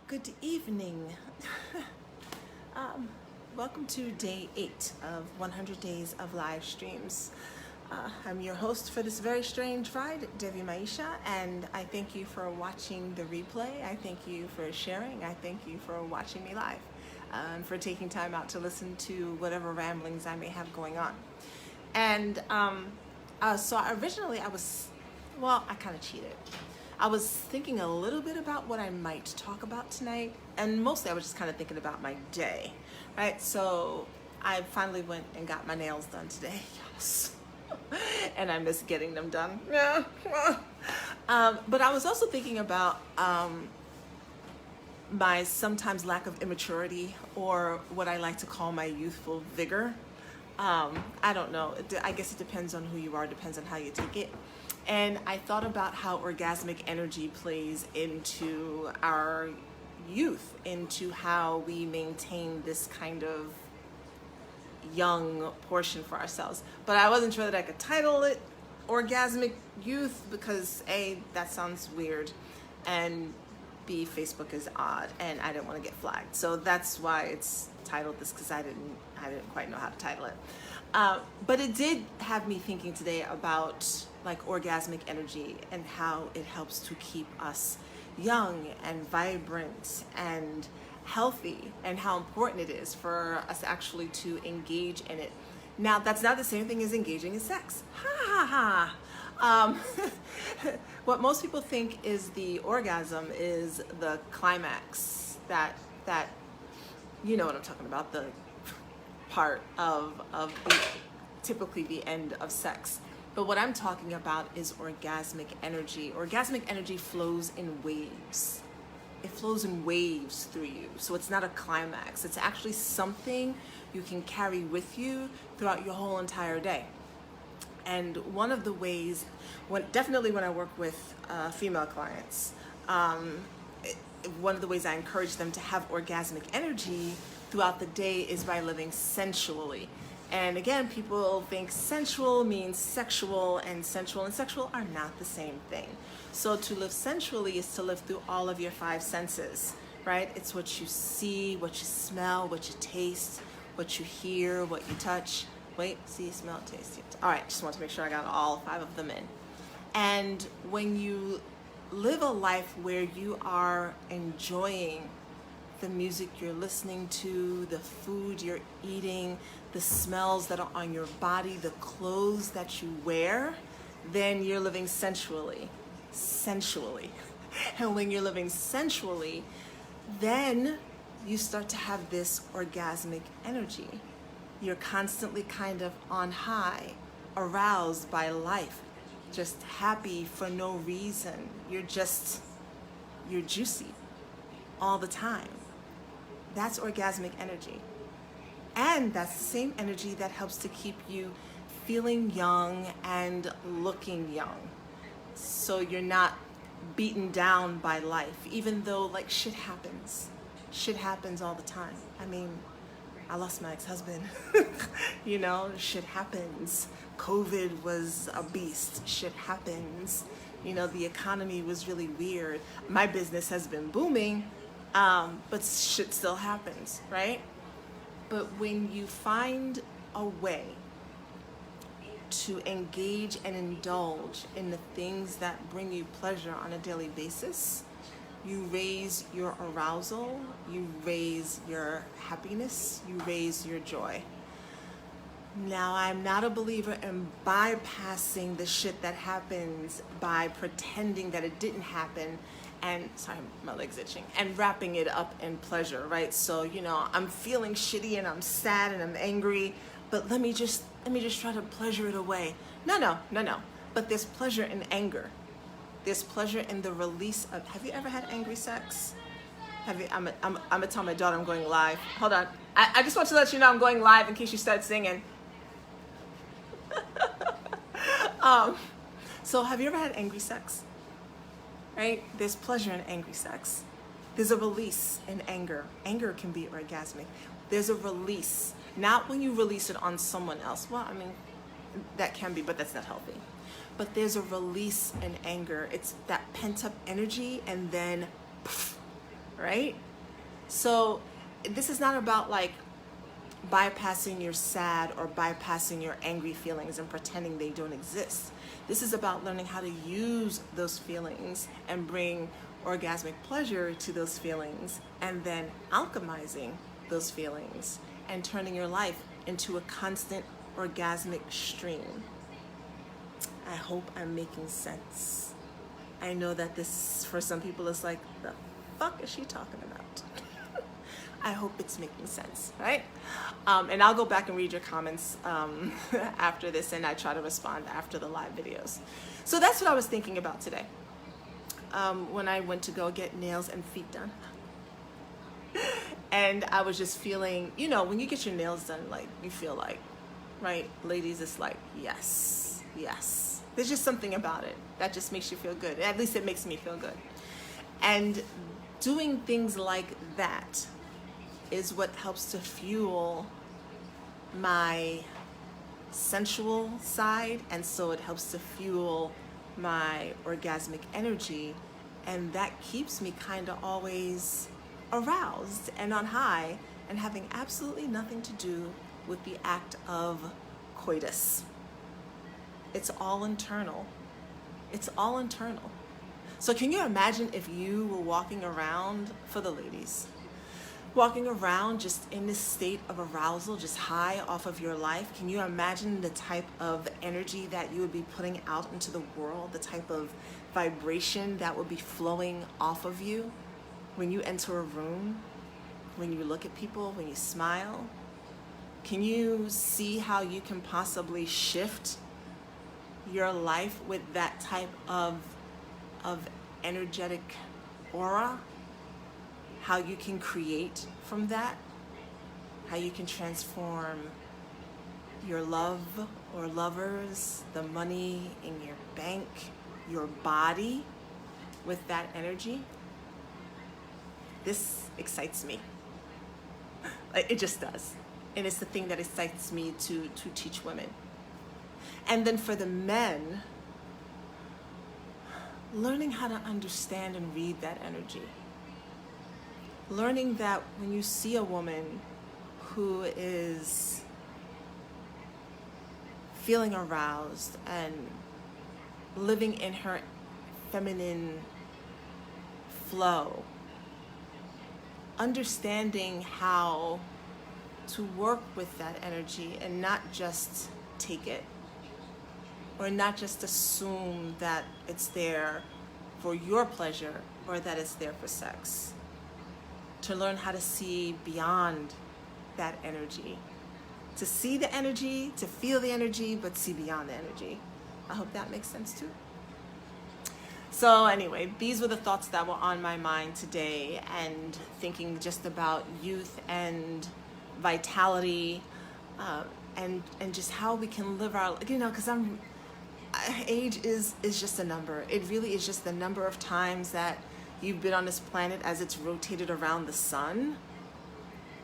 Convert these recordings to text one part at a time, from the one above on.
Good evening. Welcome to day 8 of 100 days of live streams. I'm your host for this very strange ride, Devi Maisha, and I thank you for watching the replay. I thank you for sharing. I thank you for watching me live, and for taking time out to listen to whatever ramblings I may have going on. And so originally I kind of cheated. I was thinking a little bit about what I might talk about tonight, and mostly I was just kind of thinking about my day, right? So I finally went and got my nails done today, yes. And I miss getting them done. But I was also thinking about my sometimes lack of immaturity, or what I like to call my youthful vigor. I don't know. I guess it depends on who you are, depends on how you take it. And I thought about how orgasmic energy plays into our youth, into how we maintain this kind of young portion for ourselves. But I wasn't sure that I could title it Orgasmic Youth because A, that sounds weird, and B, Facebook is odd, and I didn't want to get flagged. So that's why it's titled this, because I didn't quite know how to title it. But it did have me thinking today about like orgasmic energy and how it helps to keep us young and vibrant and healthy, and how important it is for us actually to engage in it. Now, that's not the same thing as engaging in sex. Ha ha ha. What most people think is the orgasm is the climax, that you know what I'm talking about, the part of typically the end of sex. But what I'm talking about is orgasmic energy. Orgasmic energy flows in waves. It flows in waves through you. So it's not a climax. It's actually something you can carry with you throughout your whole entire day. And one of the ways, definitely when I work with female clients, one of the ways I encourage them to have orgasmic energy throughout the day is by living sensually. And again, people think sensual means sexual, and sensual and sexual are not the same thing. So to live sensually is to live through all of your 5 senses, right? It's what you see, what you smell, what you taste, what you hear, what you touch. Wait, see, smell, taste. All right, just want to make sure I got all 5 of them in. And when you live a life where you are enjoying the music you're listening to, the food you're eating, the smells that are on your body, the clothes that you wear, then you're living sensually. And when you're living sensually, then you start to have this orgasmic energy. You're constantly kind of on high, aroused by life, just happy for no reason. You're juicy all the time. That's orgasmic energy. And that's the same energy that helps to keep you feeling young and looking young. So you're not beaten down by life, even though like shit happens. Shit happens all the time. I mean, I lost my ex-husband. You know, shit happens. COVID was a beast. Shit happens. You know, the economy was really weird. My business has been booming, but shit still happens, right? But when you find a way to engage and indulge in the things that bring you pleasure on a daily basis, you raise your arousal, you raise your happiness, you raise your joy. Now, I'm not a believer in bypassing the shit that happens by pretending that it didn't happen and, sorry, my leg's itching, and wrapping it up in pleasure, right? So, you know, I'm feeling shitty and I'm sad and I'm angry, but let me just try to pleasure it away. No. But there's pleasure in anger. There's pleasure in the release of, have you ever had angry sex? I'm gonna tell my daughter I'm going live. Hold on. I just want to let you know I'm going live in case you start singing. So have you ever had angry sex? Right? There's pleasure in angry sex. There's a release in anger. Anger can be orgasmic. There's a release. Not when you release it on someone else. Well, I mean, that can be, but that's not healthy. But there's a release in anger. It's that pent up energy, and then poof, right? So this is not about like bypassing your sad or bypassing your angry feelings and pretending they don't exist. This is about learning how to use those feelings and bring orgasmic pleasure to those feelings, and then alchemizing those feelings and turning your life into a constant orgasmic stream. I hope I'm making sense. I know that this, for some people, is like, the fuck is she talking about? I hope it's making sense, right? And I'll go back and read your comments after this, and I try to respond after the live videos. So that's what I was thinking about today when I went to go get nails and feet done. And I was just feeling, you know, when you get your nails done, like, you feel like, right, ladies, it's like, yes, yes. There's just something about it that just makes you feel good. At least it makes me feel good. And doing things like that is what helps to fuel my sensual side, and so it helps to fuel my orgasmic energy, and that keeps me kind of always aroused and on high and having absolutely nothing to do with the act of coitus. It's all internal. It's all internal. So can you imagine if you were walking around, for the ladies, walking around just in this state of arousal, just high off of your life? Can you imagine the type of energy that you would be putting out into the world, the type of vibration that would be flowing off of you when you enter a room, when you look at people, when you smile? Can you see how you can possibly shift your life with that type of energetic aura? How you can create from that, how you can transform your love or lovers, the money in your bank, your body with that energy. This excites me. It just does. And it's the thing that excites me to teach women. And then for the men, learning how to understand and read that energy. Learning that when you see a woman who is feeling aroused and living in her feminine flow, understanding how to work with that energy and not just take it, or not just assume that it's there for your pleasure or that it's there for sex. To learn how to see beyond that energy. To see the energy, to feel the energy, but see beyond the energy. I hope that makes sense too. So anyway, these were the thoughts that were on my mind today, and thinking just about youth and vitality, and just how we can live our, you know, because age is just a number. It really is just the number of times that you've been on this planet as it's rotated around the sun.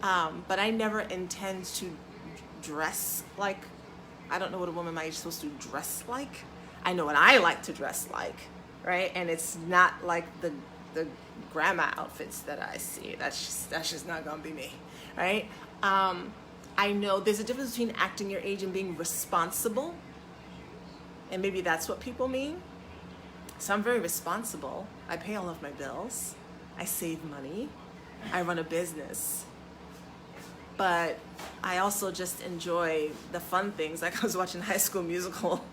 But I never intend to dress like, I don't know what a woman my age is supposed to dress like. I know what I like to dress like, right? And it's not like the grandma outfits that I see. That's just not gonna be me, right? I know there's a difference between acting your age and being responsible. And maybe that's what people mean. So I'm very responsible. I pay all of my bills. I save money. I run a business. But I also just enjoy the fun things. Like I was watching High School Musical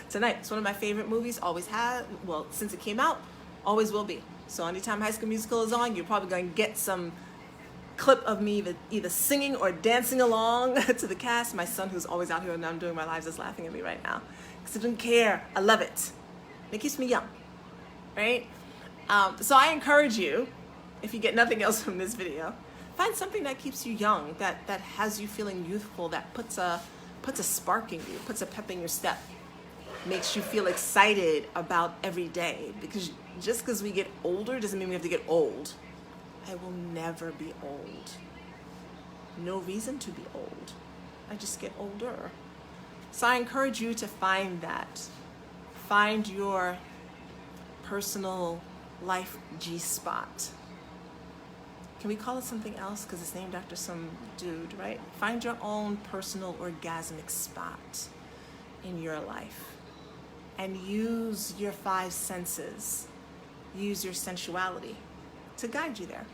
tonight. It's one of my favorite movies. Always had, well, since it came out, always will be. So anytime High School Musical is on, you're probably going to get some clip of me either singing or dancing along to the cast. My son, who's always out here when I'm doing my lives, is laughing at me right now because I don't care. I love it. It keeps me young, right? So I encourage you, if you get nothing else from this video, find something that keeps you young, that has you feeling youthful, that puts a spark in you, puts a pep in your step, makes you feel excited about every day. Because just because we get older doesn't mean we have to get old. I will never be old. No reason to be old. I just get older. So I encourage you to find that. Find your personal life G-spot. can we call it something else? Because it's named after some dude, right? Find your own personal orgasmic spot in your life and use your 5 senses, use your sensuality to guide you there.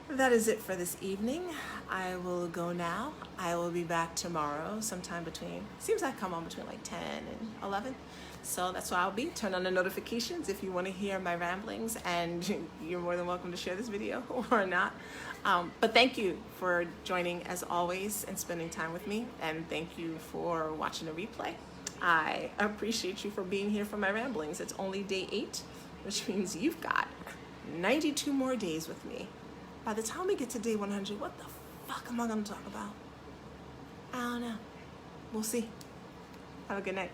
That is it for this evening. I will go now. I will be back tomorrow sometime between, seems like I come on between like 10 and 11. So that's where I'll be. Turn on the notifications if you want to hear my ramblings, and you're more than welcome to share this video or not. But thank you for joining as always and spending time with me. And thank you for watching the replay. I appreciate you for being here for my ramblings. It's only day 8, which means you've got 92 more days with me. By the time we get to day 100, what the fuck am I going to talk about? I don't know. We'll see. Have a good night.